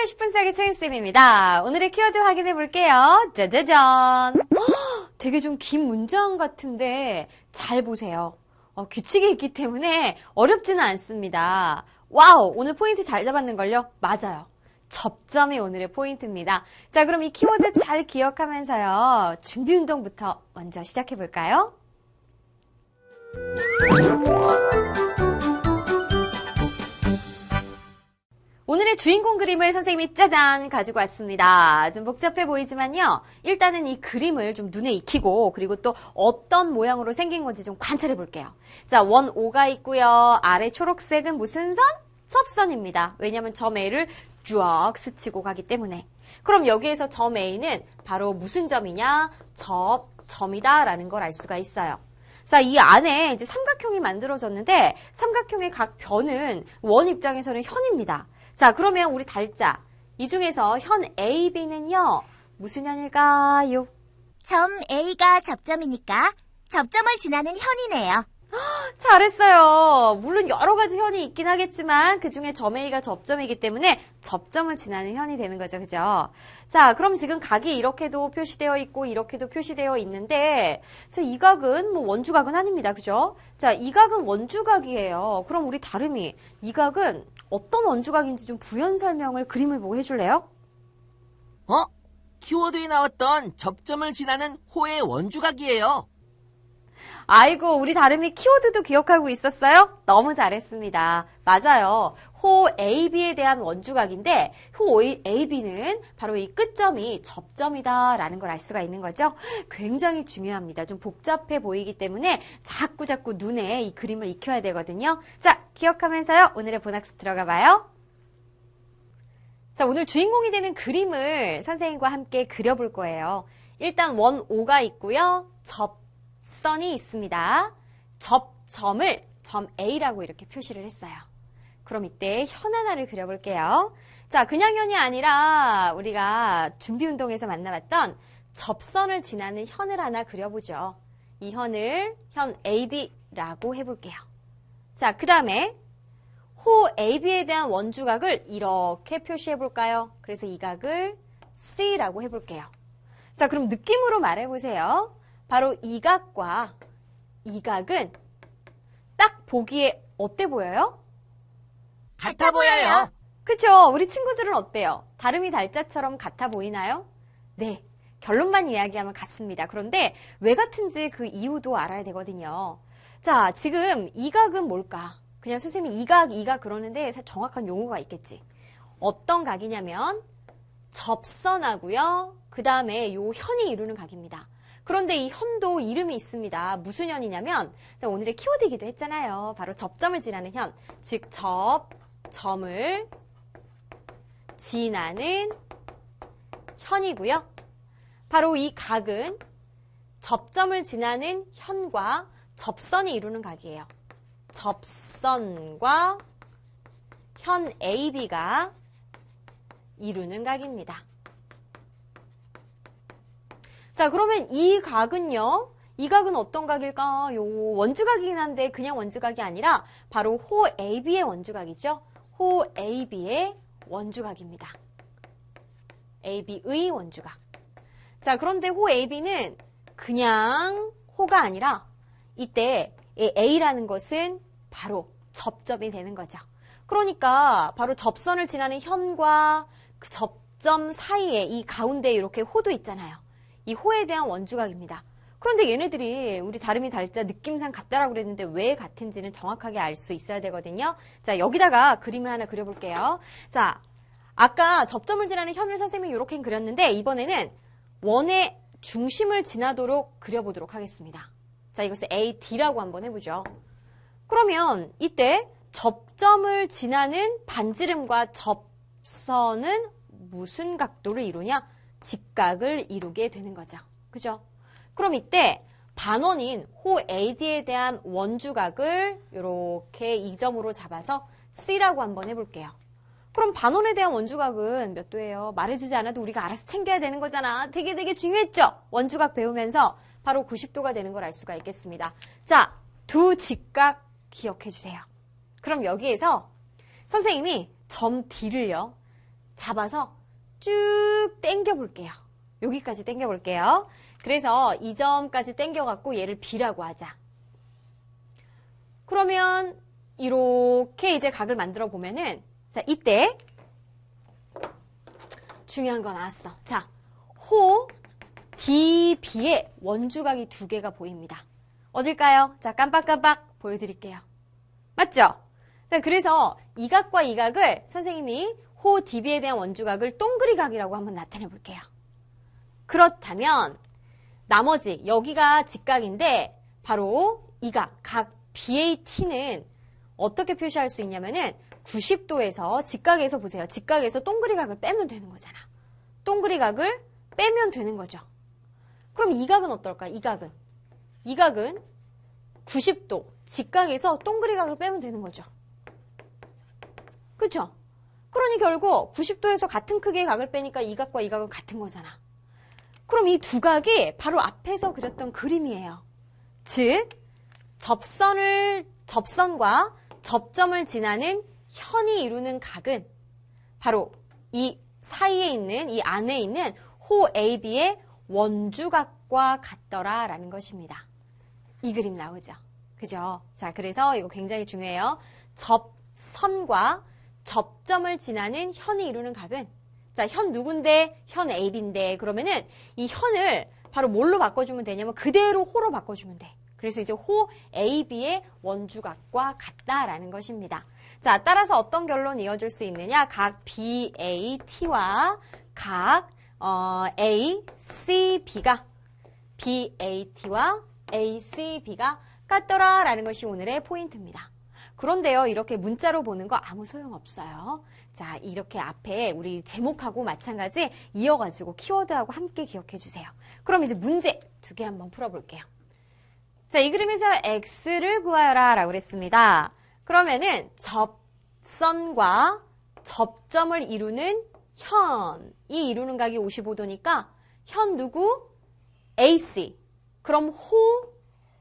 안녕하세요. 10분 살기 최은쌤입니다. 오늘의 키워드 확인해 볼게요. 짜자잔. 되게 좀 긴 문장 같은데 잘 보세요. 규칙이 있기 때문에 어렵지는 않습니다. 와우! 오늘 포인트 잘 잡았는걸요? 맞아요. 접점이 오늘의 포인트입니다. 자, 그럼 이 키워드 잘 기억하면서요. 준비 운동부터 먼저 시작해 볼까요? 오늘의 주인공 그림을 선생님이 짜잔 가지고 왔습니다. 좀 복잡해 보이지만요. 일단은 이 그림을 좀 눈에 익히고 그리고 또 어떤 모양으로 생긴 건지 좀 관찰해 볼게요. 자, 원 O가 있고요. 아래 초록색은 무슨 선? 접선입니다. 왜냐하면 점 A를 쭉 스치고 가기 때문에. 그럼 여기에서 점 A는 바로 무슨 점이냐? 접점이다라는 걸 알 수가 있어요. 자, 이 안에 이제 삼각형이 만들어졌는데 삼각형의 각 변은 원 입장에서는 현입니다. 자, 그러면 우리 달자. 이 중에서 현 AB는요. 무슨 현일까요? 점 A가 접점이니까 접점을 지나는 현이네요. 잘했어요. 물론 여러 가지 현이 있긴 하겠지만 그중에 점 A가 접점이기 때문에 접점을 지나는 현이 되는 거죠. 그죠? 자, 그럼 지금 각이 이렇게도 표시되어 있고 이렇게도 표시되어 있는데 자, 이 각은 뭐 원주각은 아닙니다. 그죠? 자, 이 각은 원주각이에요. 그럼 우리 다름이 이 각은 어떤 원주각인지 좀 부연 설명을 그림을 보고 해줄래요? 키워드에 나왔던 접점을 지나는 호의 원주각이에요. 아이고, 우리 다름이 키워드도 기억하고 있었어요? 너무 잘했습니다. 맞아요. 호 AB에 대한 원주각인데 호 AB는 바로 이 끝점이 접점이다라는 걸 알 수가 있는 거죠. 굉장히 중요합니다. 좀 복잡해 보이기 때문에 자꾸 눈에 이 그림을 익혀야 되거든요. 자, 기억하면서요. 오늘의 본학습 들어가 봐요. 자, 오늘 주인공이 되는 그림을 선생님과 함께 그려볼 거예요. 일단 원 O가 있고요. 접선이 있습니다. 접점을 점 A라고 이렇게 표시를 했어요. 그럼 이때 현 하나를 그려볼게요. 자, 그냥 현이 아니라 우리가 준비 운동에서 만나봤던 접선을 지나는 현을 하나 그려보죠. 이 현을 현 AB라고 해볼게요. 자, 그 다음에 호 AB에 대한 원주각을 이렇게 표시해볼까요? 그래서 이 각을 C라고 해볼게요. 자, 그럼 느낌으로 말해보세요. 바로 이 각과 이 각은 딱 보기에 어때 보여요? 같아 보여요. 그쵸? 우리 친구들은 어때요? 다름이 달자처럼 같아 보이나요? 네. 결론만 이야기하면 같습니다. 그런데 왜 같은지 그 이유도 알아야 되거든요. 자, 지금 이 각은 뭘까? 그냥 선생님이 이 각 그러는데 정확한 용어가 있겠지. 어떤 각이냐면 접선하고요. 그 다음에 요 현이 이루는 각입니다. 그런데 이 현도 이름이 있습니다. 무슨 현이냐면 오늘의 키워드이기도 했잖아요. 바로 접점을 지나는 현. 즉 접점을 지나는 현이고요. 바로 이 각은 접점을 지나는 현과 접선이 이루는 각이에요. 접선과 현 AB가 이루는 각입니다. 자, 그러면 이 각은요? 이 각은 어떤 각일까요? 원주각이긴 한데 그냥 원주각이 아니라 바로 호 AB의 원주각이죠. 호 AB의 원주각입니다. AB의 원주각. 자, 그런데 호 AB는 그냥 호가 아니라 이때 A라는 것은 바로 접점이 되는 거죠. 그러니까 바로 접선을 지나는 현과 그 접점 사이에 이 가운데 이렇게 호도 있잖아요. 이 호에 대한 원주각입니다. 그런데 얘네들이 우리 다름이 달자 느낌상 같다라고 그랬는데 왜 같은지는 정확하게 알 수 있어야 되거든요. 자, 여기다가 그림을 하나 그려볼게요. 자, 아까 접점을 지나는 현을 선생님이 이렇게 그렸는데 이번에는 원의 중심을 지나도록 그려보도록 하겠습니다. 자, 이것을 AD라고 한번 해보죠. 그러면 이때 접점을 지나는 반지름과 접선은 무슨 각도를 이루냐? 직각을 이루게 되는 거죠. 그죠? 그럼 이때 반원인 호 AD에 대한 원주각을 이렇게 이 점으로 잡아서 C라고 한번 해볼게요. 그럼 반원에 대한 원주각은 몇 도예요? 말해주지 않아도 우리가 알아서 챙겨야 되는 거잖아. 되게 중요했죠? 원주각 배우면서 바로 90도가 되는 걸 알 수가 있겠습니다. 자, 두 직각 기억해 주세요. 그럼 여기에서 선생님이 점 D를요. 잡아서 쭉 당겨 볼게요. 여기까지 당겨 볼게요. 그래서 이 점까지 당겨갖고 얘를 B라고 하자. 그러면 이렇게 이제 각을 만들어 보면은, 자, 이때 중요한 거 나왔어. 자, 호 DB의 원주각이 두 개가 보입니다. 어딜까요? 자, 깜빡깜빡 보여드릴게요. 맞죠? 자, 그래서 이 각과 이 각을 선생님이 호 DB에 대한 원주각을 동그리 각이라고 한번 나타내 볼게요. 그렇다면 나머지 여기가 직각인데 바로 이 각 BAT는 어떻게 표시할 수 있냐면은 90도에서 직각에서 보세요. 직각에서 동그리 각을 빼면 되는 거잖아. 동그리 각을 빼면 되는 거죠. 그럼 이 각은 어떨까? 이 각은 90도 직각에서 동그리 각을 빼면 되는 거죠. 그렇죠? 그러니 결국 90도에서 같은 크기의 각을 빼니까 이 각과 이 각은 같은 거잖아. 그럼 이 두 각이 바로 앞에서 그렸던 그림이에요. 즉 접선과 접점을 지나는 현이 이루는 각은 바로 이 사이에 있는, 이 안에 있는 호 AB의 원주각과 같더라 라는 것입니다. 이 그림 나오죠? 그죠? 자, 그래서 이거 굉장히 중요해요. 접선과 접점을 지나는 현이 이루는 각은, 자, 현 누군데? 현 AB인데, 그러면은 이 현을 바로 뭘로 바꿔주면 되냐면 그대로 호로 바꿔주면 돼. 그래서 이제 호 AB의 원주각과 같다라는 것입니다. 자, 따라서 어떤 결론이 이어질 수 있느냐? 각 BAT와 각 ACB가 BAT와 ACB가 같더라라는 것이 오늘의 포인트입니다. 그런데요, 이렇게 문자로 보는 거 아무 소용없어요. 자, 이렇게 앞에 우리 제목하고 마찬가지 이어가지고 키워드하고 함께 기억해 주세요. 그럼 이제 문제 두 개 한번 풀어볼게요. 자, 이 그림에서 x를 구하여라 라고 그랬습니다. 그러면은 접선과 접점을 이루는 현이 이루는 각이 55도니까 현 누구? AC. 그럼 호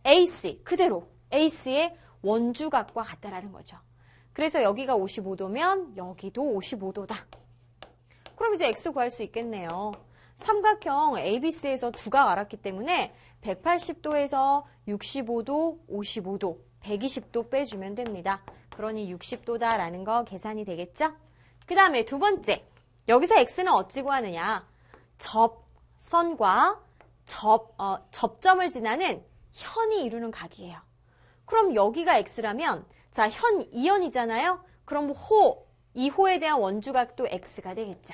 AC 그대로 AC의 원주각과 같다라는 거죠. 그래서 여기가 55도면 여기도 55도다. 그럼 이제 x 구할 수 있겠네요. 삼각형 ABC에서 두 각 알았기 때문에 180도에서 65도, 55도, 120도 빼주면 됩니다. 그러니 60도다라는 거 계산이 되겠죠? 그 다음에 두 번째, 여기서 x는 어찌 구하느냐? 접선과 접점을 지나는 현이 이루는 각이에요. 그럼 여기가 x라면, 자, 현 2현이잖아요? 그럼 이 호에 대한 원주각도 x가 되겠죠.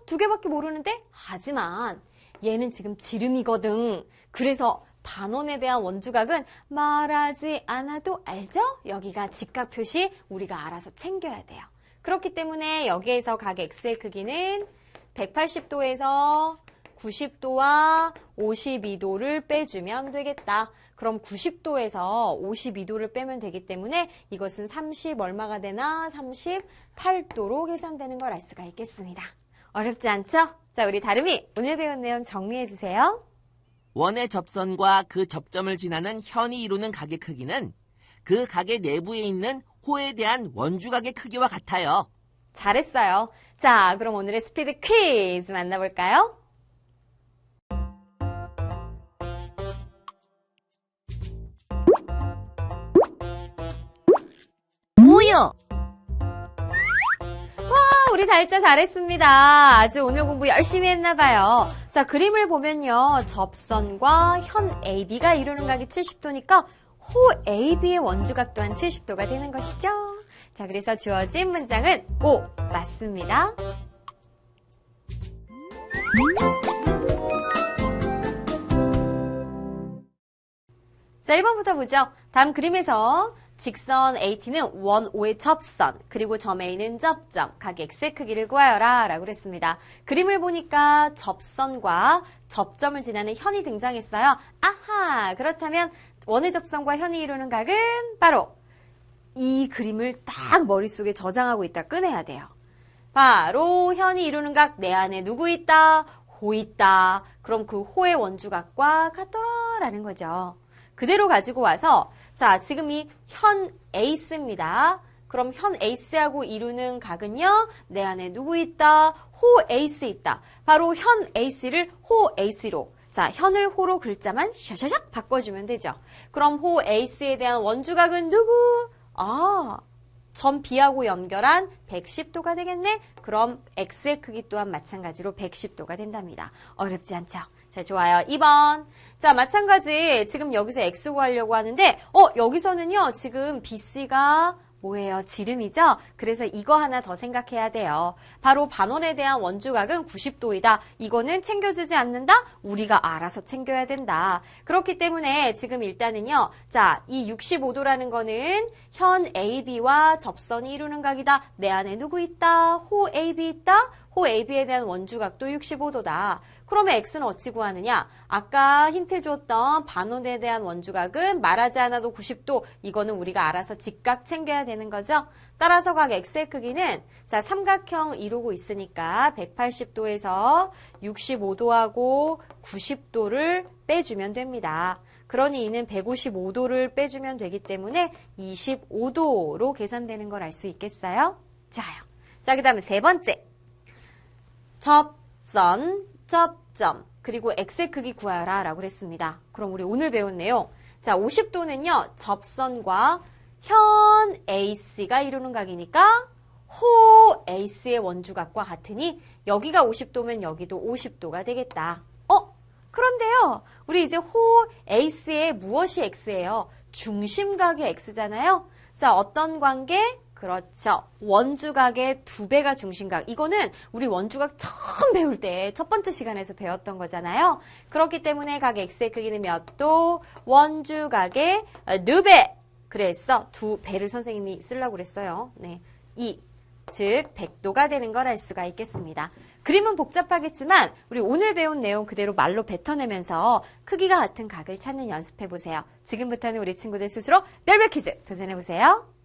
두 개밖에 모르는데? 하지만 얘는 지금 지름이거든. 그래서 반원에 대한 원주각은 말하지 않아도 알죠? 여기가 직각 표시 우리가 알아서 챙겨야 돼요. 그렇기 때문에 여기에서 각 x의 크기는 180도에서 90도와 52도를 빼주면 되겠다. 그럼 90도에서 52도를 빼면 되기 때문에 이것은 30 얼마가 되나? 38도로 계산되는 걸 알 수가 있겠습니다. 어렵지 않죠? 자, 우리 다름이 오늘 배운 내용 정리해 주세요. 원의 접선과 그 접점을 지나는 현이 이루는 각의 크기는 그 각의 내부에 있는 호에 대한 원주각의 크기와 같아요. 잘했어요. 자, 그럼 오늘의 스피드 퀴즈 만나볼까요? 우유. 우리 달짜 잘했습니다. 아주 오늘 공부 열심히 했나봐요. 자, 그림을 보면요. 접선과 현 AB가 이루는 각이 70도니까 호 AB의 원주각 또한 70도가 되는 것이죠. 자, 그래서 주어진 문장은 O, 맞습니다. 자, 1번부터 보죠. 다음 그림에서 직선 AT는 원 O의 접선, 그리고 점 A는 접점, 각 X의 크기를 구하여라 라고 그랬습니다. 그림을 보니까 접선과 접점을 지나는 현이 등장했어요. 아하! 그렇다면 원의 접선과 현이 이루는 각은 바로 이 그림을 딱 머릿속에 저장하고 있다 꺼내야 돼요. 바로 현이 이루는 각 내 안에 누구 있다? 호 있다. 그럼 그 호의 원주각과 같더라 라는 거죠. 그대로 가지고 와서 자, 지금 이 현 A입니다. 그럼 현 에이스하고 이루는 각은요. 내 안에 누구 있다? 호 에이스 있다. 바로 현 에이스를 호 에이스로. 자, 현을 호로 글자만 샤샤샥 바꿔주면 되죠. 그럼 호 에이스에 대한 원주각은 누구? 점 B하고 연결한 110도가 되겠네? 그럼 X의 크기 또한 마찬가지로 110도가 된답니다. 어렵지 않죠? 자, 좋아요. 2번. 자, 마찬가지 지금 여기서 X 구하려고 하는데 여기서는요. 지금 BC가 뭐예요? 지름이죠? 그래서 이거 하나 더 생각해야 돼요. 바로 반원에 대한 원주각은 90도이다. 이거는 챙겨주지 않는다? 우리가 알아서 챙겨야 된다. 그렇기 때문에 지금 일단은요. 자, 이 65도라는 거는 현 AB와 접선이 이루는 각이다. 내 안에 누구 있다? 호 AB 있다? 호 AB에 대한 원주각도 65도다. 그러면 X는 어찌 구하느냐? 아까 힌트 줬던 반원에 대한 원주각은 말하지 않아도 90도. 이거는 우리가 알아서 직각 챙겨야 되는 거죠. 따라서 각 X의 크기는 자 삼각형 이루고 있으니까 180도에서 65도하고 90도를 빼주면 됩니다. 그러니 이는 155도를 빼주면 되기 때문에 25도로 계산되는 걸 알 수 있겠어요? 좋아요. 자, 그 다음에 세 번째. 접선, 접점, 그리고 X의 크기 구하라 라고 그랬습니다. 그럼 우리 오늘 배운 내용. 자, 50도는요, 접선과 현 AC가 이루는 각이니까 호 AC의 원주각과 같으니 여기가 50도면 여기도 50도가 되겠다. 그런데요, 우리 이제 호 AC의 무엇이 X예요? 중심각이 X잖아요. 자, 어떤 관계? 그렇죠. 원주각의 2배가 중심각. 이거는 우리 원주각 처음 배울 때 첫 번째 시간에서 배웠던 거잖아요. 그렇기 때문에 각 X의 크기는 몇 도? 원주각의 2배. 그래서 2배를 선생님이 쓰려고 그랬어요. 네, 즉 100도가 되는 걸 알 수가 있겠습니다. 그림은 복잡하겠지만 우리 오늘 배운 내용 그대로 말로 뱉어내면서 크기가 같은 각을 찾는 연습해보세요. 지금부터는 우리 친구들 스스로 별별 퀴즈 도전해보세요.